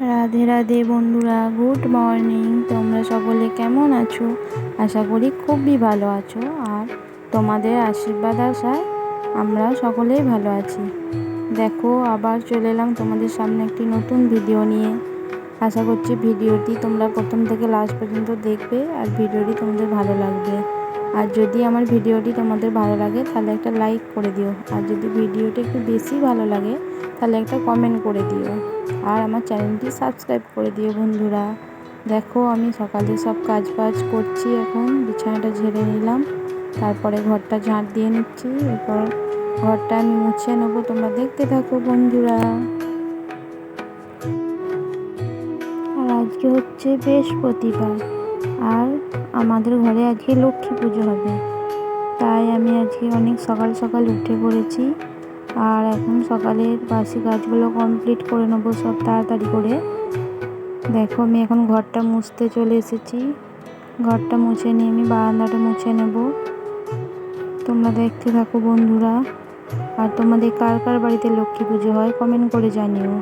রাধে রাধে বন্ধুরা, good morning. তোমরা সকলে কেমন আছো? আশা করি খুবই ভালো আছো। আর তোমাদের আশীর্বাদ আশায় আমরা সকলেই ভালো আছি। দেখো, আবার চলে এলাম তোমাদের সামনে একটি নতুন ভিডিও নিয়ে। আশা করছি ভিডিওটি তোমরা প্রথম থেকে লাস্ট পর্যন্ত দেখবে আর ভিডিওটি তোমাদের ভালো লাগবে। আর যদি আমার ভিডিওটি তোমাদের ভালো লাগে তাহলে একটা লাইক করে দিও, আর যদি ভিডিওটি একটু বেশি ভালো লাগে তাহলে একটা কমেন্ট করে দিও, আর আমার চ্যানেলটি সাবস্ক্রাইব করে দিও বন্ধুরা। দেখো, আমি সকালে সব কাজ বাজ করছি, এখন বিছানাটা ঝেড়ে নিলাম, তারপরে ঘরটা ঝাঁট দিয়ে নিচ্ছি, এরপর ঘরটা আমি মুছে নেবো। তোমরা দেখতে থাকো বন্ধুরা। আর আজকে হচ্ছে বৃহস্পতিবার, আর আমাদের ঘরে আজকে লক্ষ্মী পুজো হবে, তাই আমি আজকে অনেক সকাল সকাল উঠে পড়েছি। আর এখন সকালের বাসি কাজগুলো কমপ্লিট করে নেবো সব তাড়াতাড়ি করে। দেখো, আমি এখন ঘরটা মুছতে চলে এসেছি। ঘরটা মুছে নিয়ে আমি বারান্দাটা মুছে নেব। তোমরা দেখতে থাকো বন্ধুরা। আর তোমাদের কার কার বাড়িতে লক্ষ্মী পুজো হয় কমেন্ট করে জানিও।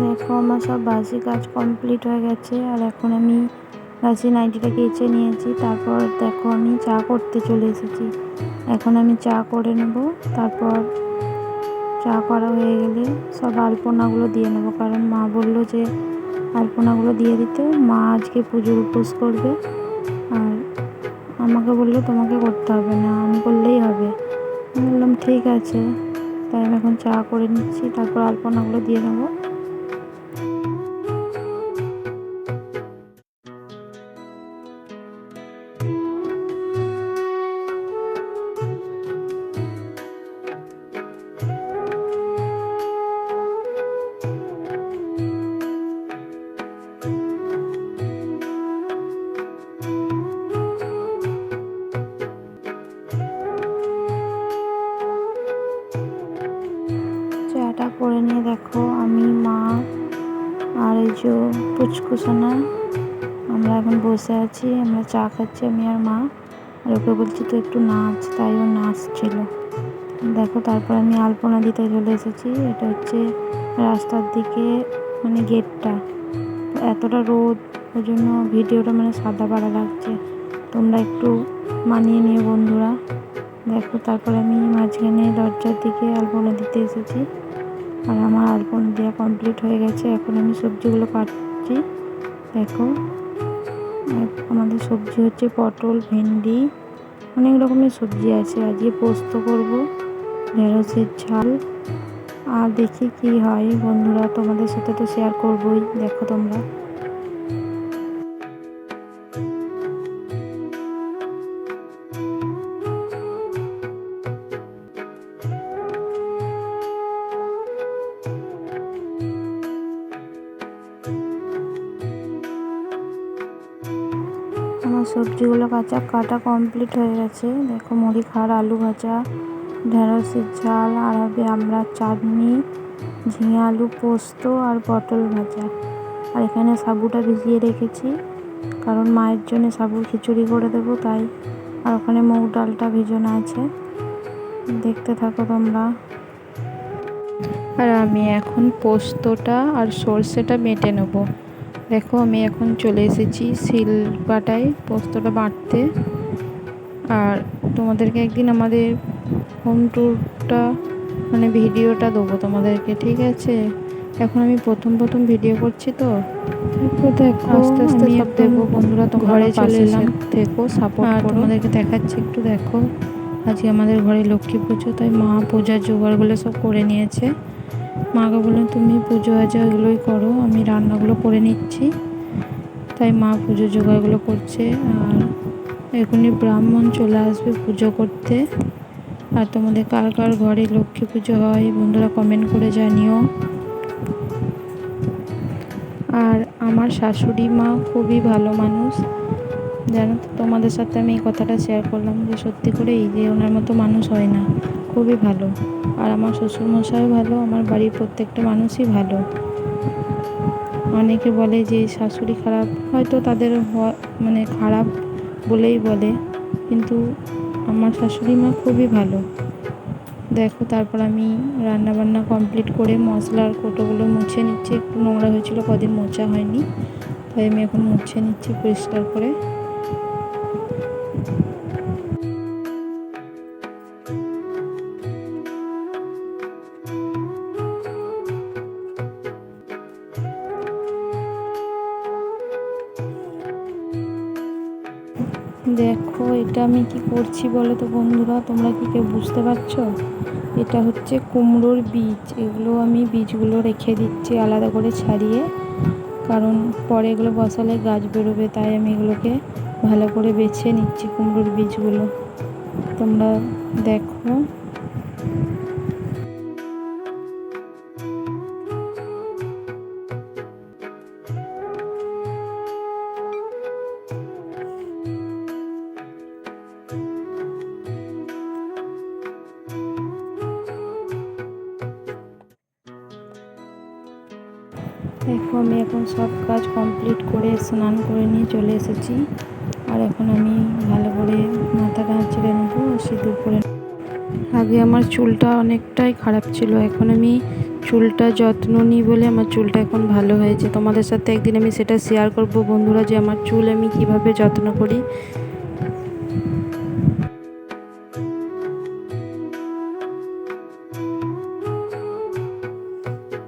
দেখো, আমার সব বাসি কাজ কমপ্লিট হয়ে গেছে, আর এখন আমি বাসি নাইটিটা কেচে নিয়েছি। তারপর দেখো, আমি চা করতে চলে এসেছি। এখন আমি চা করে নেব, তারপর চা করা হয়ে গেলে সব আলপনাগুলো দিয়ে নেবো, কারণ মা বললো যে আলপনাগুলো দিয়ে দিতে। মা আজকে পুজোর উপোস করবে, আর আমাকে বললো তোমাকে করতে হবে না, আমি করলেই হবে। আমি বললাম ঠিক আছে। তাই আমি এখন চা করে নিচ্ছি, তারপর আলপনাগুলো দিয়ে নেবো। চাটা করে নিয়ে দেখো, আমি, মা আর এই যে পুচকুসোনা, আমরা এখন বসে আছি, আমরা চা খাচ্ছি আমি আর মা। আর ওকে বলছি তো একটু নাচ, তাই ও নাচছিল। দেখো, তারপর আমি আলপনা দিতে চলে এসেছি। এটা হচ্ছে রাস্তার দিকে, মানে গেটটা। এতটা রোদ, ওই জন্য ভিডিওটা মানে সাদা পাড়া লাগছে, তোমরা একটু মানিয়ে নিও বন্ধুরা। দেখো, তারপর আমি মাঝখানে দরজার দিকে আলপনা দিতে এসেছি, আর আমার আলপনা দেওয়া কমপ্লিট হয়ে গেছে। এখন আমি সবজিগুলো কাটছি। দেখো, আমাদের সবজি হচ্ছে পটল, ভেন্ডি, অনেক রকমের সবজি আছে। আজকে পোস্ত করব, ঢেঁড়সের ঝাল, আর দেখি কি হয় বন্ধুরা, তোমাদের সাথে তো শেয়ার করবই। দেখো তোমরা। আমার সবজিগুলো কাটা কমপ্লিট হয়ে গেছে। দেখো, মুড়ি খাওয়ার আলু ভাজা, ঢেঁড়সের ঝাল, আর হবে আমরা চাটনি, ঝিঙে আলু পোস্ত, আর পটল ভাজা। আর এখানে সাবুটা ভিজিয়ে রেখেছি, কারণ মায়ের জন্য সাবুর খিচুড়ি করে দেবো তাই। আর ওখানে মুগ ডালটা ভিজানো আছে। দেখতে থাকো তোমরা। আর আমি এখন পোস্তটা আর সর্ষেটা বেটে নেব। দেখো, আমি এখন চলে এসেছি শিল বাটায় পোস্তটা বাটতে। আর তোমাদেরকে একদিন আমাদের হোম ট্যুরটা, মানে ভিডিওটা দেবো তোমাদেরকে, ঠিক আছে? এখন আমি প্রথম ভিডিও করছি, তো দেখো আস্তে আস্তে সব দেবো বন্ধুরা। তোমরা ঘরে চলে এলাম, থেকো, সাপোর্ট করো। তোমাদেরকে দেখাচ্ছি একটু। দেখো, আজকে আমাদের ঘরে লক্ষ্মী পুজো, তাই মা পূজার জোগাড়গুলো সব করে নিয়েছে। মাকে বললাম তুমি পুজো আজা এগুলোই করো, আমি রান্নাগুলো করে নিচ্ছি। তাই মা পুজো জোগাড়গুলো করছে। আর এখনই ব্রাহ্মণ চলে আসবে পুজো করতে। আর তোমাদের কার কার ঘরে লক্ষ্মী পুজো হয় বন্ধুরা কমেন্ট করে জানিও। আর আমার শাশুড়ি মা খুবই ভালো মানুষ, জানো তো। তোমাদের সাথে আমি এই কথাটা শেয়ার করলাম যে সত্যি করেই যে ওনার মতো মানুষ হয় না, খুবই ভালো। আর আমার শ্বশুরমশাইও ভালো, আমার বাড়ির প্রত্যেকটা মানুষই ভালো। অনেকে বলে যে শাশুড়ি খারাপ, হয়তো তাদের মানে খারাপ বলেই বলে, কিন্তু আমার শাশুড়ি মা খুবই ভালো। দেখো, তারপর আমি রান্না বান্না কমপ্লিট করে মশলার কৌটোগুলো মুছে নিচ্ছি। একটু নোংরা হয়েছিল, কদিন মোছা হয়নি, তাই আমি এখন মুছে নিচ্ছি পরিষ্কার করে। দেখো, এটা আমি কি করছি বলো তো বন্ধুরা, তোমরা কি কেউ বুঝতে পারছো? এটা হচ্ছে কুমড়োর বীজ। এগুলো আমি বীজগুলো রেখে দিচ্ছি আলাদা করে ছাড়িয়ে, কারণ পরে এগুলো বসালে গাছ বেরোবে। তাই আমি এগুলোকে ভালো করে বেছে নিচ্ছি কুমড়োর বীজগুলো। তোমরা দেখো। দেখো, আমি এখন সব কাজ কমপ্লিট করে স্নান করে নিয়ে চলে এসেছি। আর এখন আমি ভালো করে মাথাটা ছেড়ে নেবো, সিঁদুর করে। আগে আমার চুলটা অনেকটাই খারাপ ছিল, এখন আমি চুলটা যত্ন নিই বলে আমার চুলটা এখন ভালো হয়েছে। তোমাদের সাথে একদিন আমি সেটা শেয়ার করব বন্ধুরা, যে আমার চুল আমি কিভাবে যত্ন করি।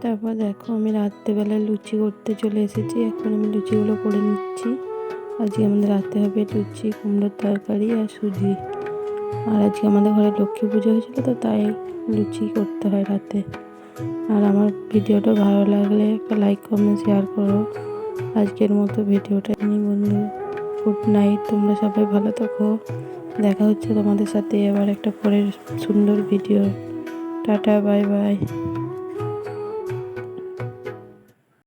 তারপর দেখো, আমি রাত্রেবেলায় লুচি করতে চলে এসেছি। এখন আমি লুচিগুলো করে নিচ্ছি। আজকে আমাদের রাতে হবে লুচি, কুমড়োর তরকারি আর সুজি। আর আজকে আমাদের ঘরে লক্ষ্মী পুজো হয়েছিল, তো তাই লুচি করতে হয় রাতে। আর আমার ভিডিওটা ভালো লাগলে একটা লাইক কমেন্ট শেয়ার করো। আজকের মতো ভিডিওটা নিয়ে বন্ধু, গুড নাইট। তোমরা সবাই ভালো থাকো। দেখা হচ্ছে তোমাদের সাথে এবার একটা পরের সুন্দর ভিডিও। Tata, bye bye.